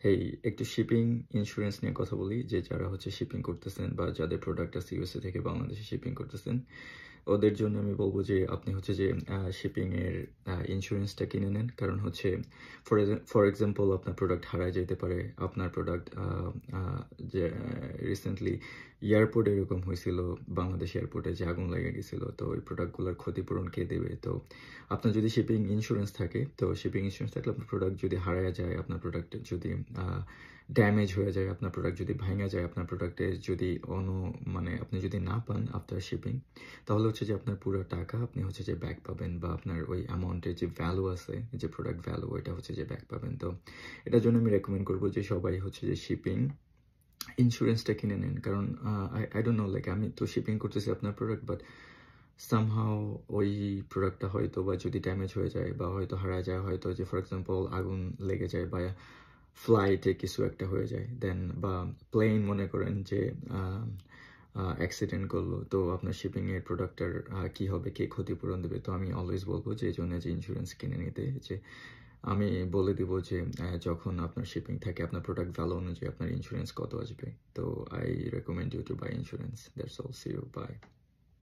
হেই, একটু shipping insurance নিয়ে কথা বলি। যে যারা হচ্ছে শিপিং করতেছেন বা যাদের প্রোডাক্ট আছে ইউএসএ থেকে বাংলাদেশে শিপিং করতেছেন, ওদের জন্য আমি বলবো যে আপনি হচ্ছে যে শিপিং এর ইন্স্যুরেন্সটা কিনে নেন। কারণ হচ্ছে ফর এক্সাম্পল আপনার প্রোডাক্ট হারায় যেতে পারে। আপনার প্রোডাক্ট যে রিসেন্টলি এয়ারপোর্টে এরকম হয়েছিল, বাংলাদেশ এয়ারপোর্টে যে আগুন লেগে গেছিল, তো ওই প্রোডাক্টগুলোর ক্ষতিপূরণ কে দেবে? তো আপনার যদি শিপিং ইন্স্যুরেন্স থাকে, তো শিপিং ইন্স্যুরেন্স থাকলে আপনার প্রোডাক্ট যদি হারায় যায়, আপনার প্রোডাক্ট যদি ড্যামেজ হয়ে যায়, আপনার প্রোডাক্ট যদি ভাঙা যায়, আপনার প্রোডাক্টে যদি মানে আপনি যদি না পান আফটার শিপিং, তাহলে হচ্ছে যে আপনার পুরো টাকা আপনি হচ্ছে যে ব্যাক পাবেন, বা আপনার ওই অ্যামাউন্টের যে ভ্যালু আছে, যে প্রোডাক্ট ভ্যালু, ওইটা হচ্ছে যে ব্যাক পাবেন। তো এটার জন্য আমি রেকমেন্ড করবো যে সবাই হচ্ছে যে শিপিং ইন্স্যুরেন্সটা কিনে নেন। কারণ আই ডোন্ট নো, লাইক আমি তো শিপিং করতেছি আপনার প্রোডাক্ট, বাট সামহাও ওই প্রোডাক্টটা হয়তো বা যদি ড্যামেজ হয়ে যায় বা হয়তো হারা যায়, হয়তো যে ফর এক্সাম্পল আগুন লেগে যায় বা ফ্লাইটে কিছু একটা হয়ে যায়, দেন বা প্লেন মনে করেন যে অ্যাক্সিডেন্ট করলো, তো আপনার শিপিংয়ের প্রোডাক্টটার কী হবে, কে ক্ষতিপূরণ দেবে? তো আমি অলওয়েজ বলবো যে এই জন্য যে ইন্স্যুরেন্স কিনে নিতে। যে আমি বলে দিব যে যখন আপনার শিপিং থাকে আপনার প্রোডাক্ট ভ্যালু অনুযায়ী আপনার ইন্স্যুরেন্স কত আসবে। তো I recommend you to buy insurance. That's all, see you, by.